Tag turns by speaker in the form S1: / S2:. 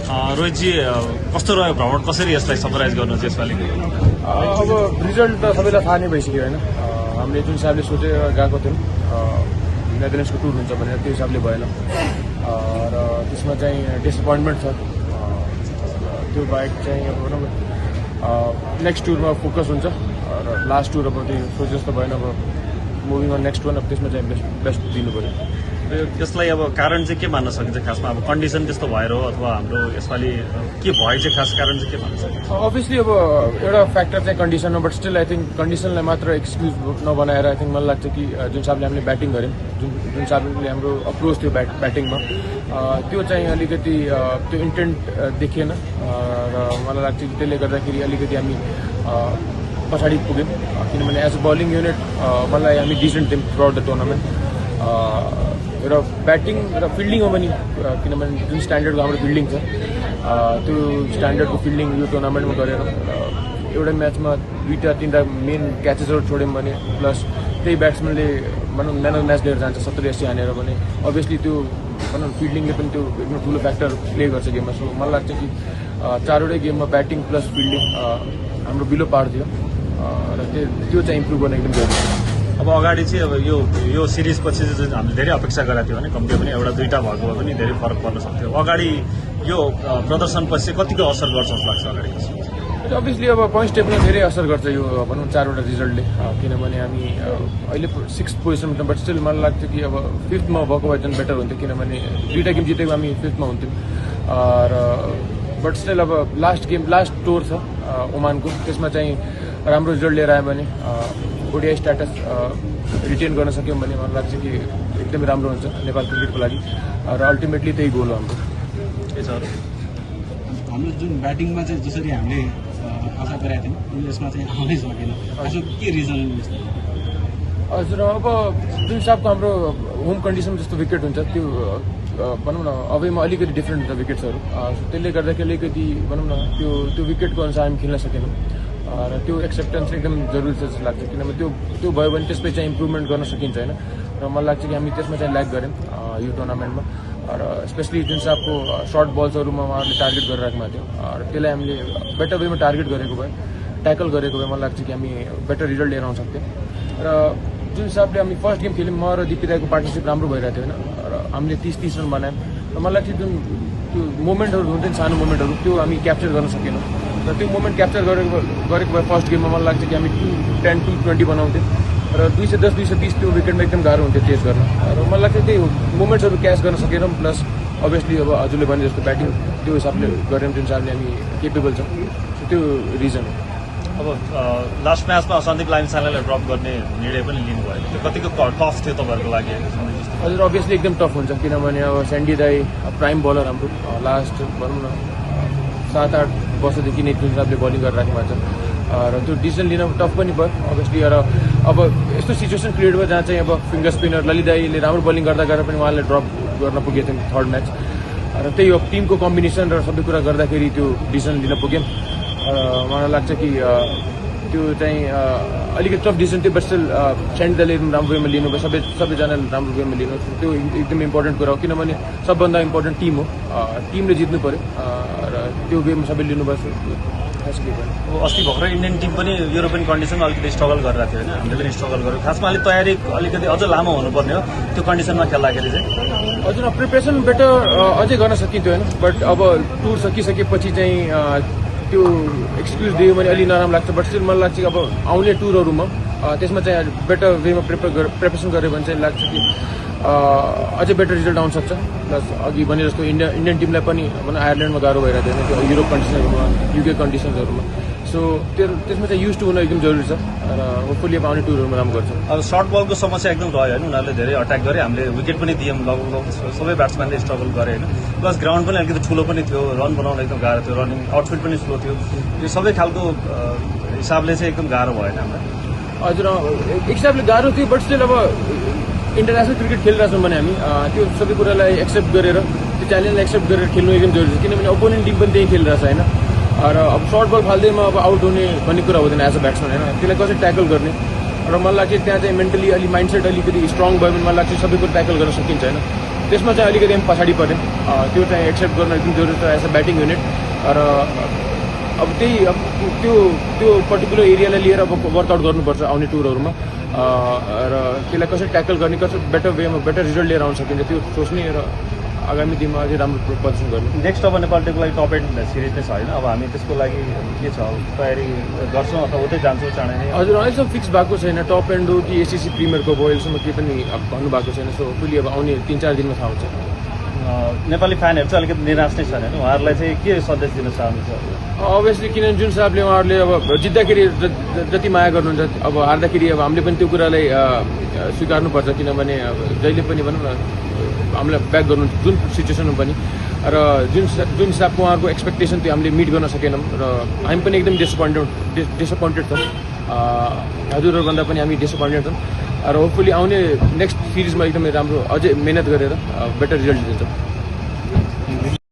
S1: रोहितजी कस्तो रह्यो भ्रमण, कसरी यसलाई सरप्राइज गर्नु चाहिँ यसपालि?
S2: अब रिजल्ट त सबैलाई थाहा नै भइसक्यो होइन। हामीले जुन हिसाबले सोचेर गएको थियौँ नेदरल्यान्ड्सको टुर हुन्छ भनेर त्यो हिसाबले भएन र त्यसमा चाहिँ डिसएपोइन्टमेन्ट छ। त्यो बाहेक चाहिँ अब भनौँ नेक्स्ट टुरमा फोकस हुन्छ र लास्ट टुर अब त्यो सोचे जस्तो भएन। अब मुभिङ अन नेक्स्ट वान, अब त्यसमा चाहिँ बेस्ट दिनु पऱ्यो।
S1: यसलाई अब कारण चाहिँ के मान्न सकिन्छ खासमा? अब कन्डिसन त्यस्तो भएर हो अथवा हाम्रो यसपालि के भयो चाहिँ खास कारण चाहिँ के भन्न सकिन्छ?
S2: अभियसली अब एउटा फ्याक्टर चाहिँ कन्डिसन हो, बट स्टिल आई थिङ्क कन्डिसनलाई मात्र एक्सक्युज नबनाएर आई थिङ्क मलाई लाग्छ कि जुन हिसाबले हामीले ब्याटिङ गऱ्यौँ, जुन हिसाबले हाम्रो अप्रोच थियो ब्याटिङमा, त्यो चाहिँ अलिकति त्यो इन्टेन्ट देखिएन र मलाई लाग्छ कि त्यसले गर्दाखेरि अलिकति हामी पछाडि पुग्यौँ। किनभने एज अ बलिङ युनिट मलाई हामी डिसेन्ट थियौँ थ्रु आउट द टुर्नामेन्ट र ब्याटिङ र फिल्डिङमा पनि, किनभने जुन स्ट्यान्डर्डको हाम्रो फिल्डिङ छ त्यो स्ट्यान्डर्डको फिल्डिङ यो टुर्नामेन्टमा गरेर एउटा म्याचमा 2-3 मेन क्याचेसहरू छोड्यौँ भने प्लस त्यही ब्याट्सम्यानले भनौँ म्यान अफ म्याच लिएर जान्छ 70-80 हानेर भने अभियसली त्यो भनौँ फिल्डिङले पनि त्यो एकदम ठुलो फ्याक्टर प्ले गर्छ गेममा। सो मलाई लाग्छ कि 4वटै गेममा ब्याटिङ प्लस फिल्डिङ हाम्रो बिलो पार थियो र त्यो चाहिँ इम्प्रुभ गर्न एकदम जरुरी छ।
S1: अब अगाडि चाहिँ अब यो सिरिज पछि चाहिँ हामीले धेरै अपेक्षा गरेका थियौँ भने कम्ती पनि एउटा 2टा भएको भए पनि धेरै फरक पर्न सक्थ्यो। अगाडि यो प्रदर्शनपछि कतिको असर गर्छ जस्तो लाग्छ अगाडि?
S2: अभियसली अब पोइन्ट्स टेबलमा धेरै असर गर्छ यो भनौँ 4वटा रिजल्टले, किनभने हामी अहिले 6th पोजिसनमा छौँ, बट स्टिल मलाई लाग्छ कि अब 5th भएको भए झन् बेटर हुन्थ्यो, किनभने 2टा गेम जितेको हामी 5th हुन्थ्यौँ र बट स्टिल अब लास्ट टुर छ ओमानको, त्यसमा चाहिँ राम्रो रिजल्ट लिएर आयो भने ओडिआई स्ट्याटस रिटेन गर्न सक्यौँ भने मलाई लाग्छ कि एकदमै राम्रो हुन्छ नेपाल क्रिकेटको लागि र अल्टिमेटली त्यही गोल हो हाम्रो।
S3: हाम्रो जुन ब्याटिङमा चाहिँ जसरी हामीले आशा गरेका थियौँ यसमा चाहिँ आउनै सकेन, के रिजन?
S2: हजुर, अब जुन हिसाबको हाम्रो होम कन्डिसन जस्तो विकेट हुन्छ त्यो भनौँ न अवेमा अलिकति डिफ्रेन्ट हुन्छ विकेट्सहरू, त्यसले गर्दाखेरि अलिकति भनौँ न त्यो विकेटको अनुसार हामी खेल्न सकेनौँ र त्यो एक्सेप्टेन्स एकदम जरुरी छ जस्तो लाग्छ, किनभने त्यो भयो भने त्यसपछि चाहिँ इम्प्रुभमेन्ट गर्न सकिन्छ होइन। र मलाई लाग्छ कि हामी त्यसमा चाहिँ ल्याक गऱ्यौँ यो टुर्नामेन्टमा र स्पेसली जुन हिसाबको सर्ट बल्सहरूमा उहाँहरूले टार्गेट गरिराख्नु थियो र त्यसलाई हामीले बेटर वेमा टार्गेट गरेको भए, ट्याकल गरेको भए मलाई लाग्छ कि हामी बेटर रिजल्ट लिएर आउन सक्थ्यौँ। र जुन हिसाबले हामी फर्स्ट गेम खेल्यौँ, म र दिपी राईको पार्टनरसिप राम्रो भइरहेको थियो होइन र हामीले 30 रन बनायौँ र मलाई लाग्छ जुन त्यो मोमेन्टहरू हुन्छ नि सानो मोमेन्टहरू त्यो हामी क्याप्चर गर्न सकेनौँ र त्यो मोमेन्ट क्याप्चर गरेको भए फर्स्ट गेममा मलाई लाग्छ कि हामी 210-220 बनाउँथ्यौँ र 210-220 त्यो विकेटमा एकदम गाह्रो हुन्थ्यो चेस गर्न र मलाई लाग्छ त्यही मोमेन्ट्सहरू क्याच गर्न सकेनौँ। प्लस अभियसली अब हजुरले भने जस्तो ब्याटिङ त्यो हिसाबले गऱ्यौँ जुन हिसाबले हामी केपेबल छौँ, त्यो रिजन हो।
S1: अब लास्ट म्याचमा सन्दीप लामिछानेलाई ड्रप गर्ने निर्णय पनि लिनुभयो, त्यो कतिको टफ थियो तपाईँहरूको लागि?
S2: हजुर, अभियसली एकदम टफ हुन्छ, किनभने अब स्यान्डी दाई प्राइम बलर हाम्रो लास्ट भनौँ न 7-8 वर्षदेखि नै जुन हिसाबले बलिङ गरेर राख्नु भएको छ र त्यो डिसिजन लिन टफ पनि भयो अभियसली। र अब यस्तो सिचुएसन क्रिएट भयो जहाँ चाहिँ अब फिङ्गर स्पिनर ललित दाईले राम्रो बलिङ गर्दा पनि उहाँले ड्रप गर्न पुगेको थियो 3rd म्याच र त्यही हो टिमको कम्बिनेसन र सबै कुरा गर्दाखेरि त्यो डिसिजन लिन पुग्यौँ। मलाई लाग्छ कि त्यो चाहिँ अलिकति टफ डिसिजन थियो, बट स्टिल स्यान्डी दाईले राम्रो वेमा लिनुभयो, सबैजनाले राम्रो वेमा लिनु, त्यो एकदम इम्पोर्टेन्ट कुरा हो, किनभने सबभन्दा इम्पोर्टेन्ट टिम हो, टिमले जित्नु पऱ्यो र त्यो वेमा सबै लिनुभयो।
S1: अस्ति भर्खर इन्डियन टिम पनि युरोपियन कन्डिसनमा अलिकति स्ट्रगल गरिरहेको थियो होइन, हामीले पनि स्ट्रगल गऱ्यौँ, खासमा अलिक तयारी अलिकति अझ लामो हुनुपर्ने हो त्यो कन्डिसनमा खेल्दाखेरि चाहिँ।
S2: हजुर, प्रिपरेसन बेटर अझै गर्न सकिन्थ्यो होइन, बट अब टुर सकिसकेपछि चाहिँ त्यो एक्सक्युज दियो भने अलि नराम्रो लाग्छ, बट स्टिल मलाई लाग्छ कि अब आउने टुरहरूमा त्यसमा चाहिँ बेटर वेमा प्रिपरेसन गऱ्यो भने चाहिँ लाग्छ कि अझै बेटर रिजल्ट आउन सक्छ। प्लस अघि भने जस्तो इन्डियन टिमलाई पनि भनौँ आयरल्यान्डमा गाह्रो भइरहेको थियो त्यो युरोप कन्डिसनहरूमा, युके कन्डिसन्सहरूमा, सो त्यसमा चाहिँ युज टु हुन एकदम जरुरी छ र होपफुली अब आउने टुरहरूमा राम्रो गर्छ।
S1: अब सर्ट बलको समस्या एकदम रह्यो होइन, उनीहरूले धेरै अट्याक गरे, हामीले विकेट पनि दियौँ, लगभग सबै ब्याट्सम्यानले स्ट्रगल गरे होइन, प्लस ग्राउन्ड पनि अलिकति ठुलो पनि थियो, रन बनाउन एकदम गाह्रो थियो, रनिङ आउटफिट पनि स्लो थियो, यो सबै खालको हिसाबले चाहिँ एकदम गाह्रो भएन हामीलाई।
S2: हजुर, एक हिसाबले गाह्रो थियो, बट स्टिल अब इन्टरनेसनल क्रिकेट खेलिरहेछौँ भने हामी त्यो सबै कुरालाई एक्सेप्ट गरेर त्यो च्यालेन्जलाई एक्सेप्ट गरेर खेल्नु एकदम जरुरी छ, किनभने अपोनेन्ट टिम पनि त्यही खेलिरहेछ होइन र अब सर्ट बल फाल्दैमा अब आउट हुने भन्ने कुरा हुँदैन एज अ ब्याट्सम्यान होइन, त्यसलाई कसरी ट्याकल गर्ने र मलाई लाग्छ त्यहाँ चाहिँ मेन्टली अलि माइन्डसेट अलिकति स्ट्रङ भयो भने मलाई लाग्छ सबै कुरो ट्याकल गर्न सकिन्छ होइन। त्यसमा चाहिँ अलिकति हामी पछाडि पऱ्यौँ त्यो चाहिँ एक्सेप्ट गर्न एकदम जरुरी छ एज अ ब्याटिङ युनिट र अब त्यही अब त्यो पर्टिकुलर एरियालाई लिएर अब वर्कआउट गर्नुपर्छ आउने टुरहरूमा र त्यसलाई कसरी ट्याकल गर्ने कसरी बेटर वेमा बेटर रिजल्ट लिएर आउन सकिन्छ त्यो सोच्ने र आगामी दिनमा अझै राम्रो प्रदर्शन गर्ने
S1: नेक्स्ट अब नेपाल टिमको लागि टप एन्ड सिरिज नै छ होइन अब हामी त्यसको लागि के छ तयारी गर्छौँ अथवा उतै जान्छौँ चाँडै नै
S2: हजुर अहिलेसम्म फिक्स भएको छैन टप एन्ड हो कि एसिसी प्रिमियर कप हो अहिलेसम्म केही पनि भन्नुभएको छैन सो होपफुली अब आउने 3-4 दिनमा थाहा हुन्छ
S1: नेपाली फ्यानहरू चाहिँ अलिकति निराश नै छन् होइन उहाँहरूलाई चाहिँ के सन्देश दिन चाहनुहुन्छ
S2: अभियसली किनभने जुन हिसाबले उहाँहरूले अब जित्दाखेरि जति माया गर्नुहुन्छ अब हार्दाखेरि अब हामीले पनि त्यो कुरालाई स्वीकार्नुपर्छ किनभने जहिले पनि भनौँ न हामीलाई ब्याक गर्नु जुन सिचुएसनमा पनि र जुन हिसाबको उहाँहरूको एक्सपेक्टेसन त्यो हामीले मिट गर्न सकेनौँ र हामी पनि एकदम डिसपोइन्टेड छौँ हजुरहरूभन्दा पनि हामी डिसपोइन्टेड छौँ र होपफुली आउने नेक्स्ट सिरिजमा एकदमै राम्रो अझै मेहनत गरेर बेटर रिजल्ट दिन्छौँ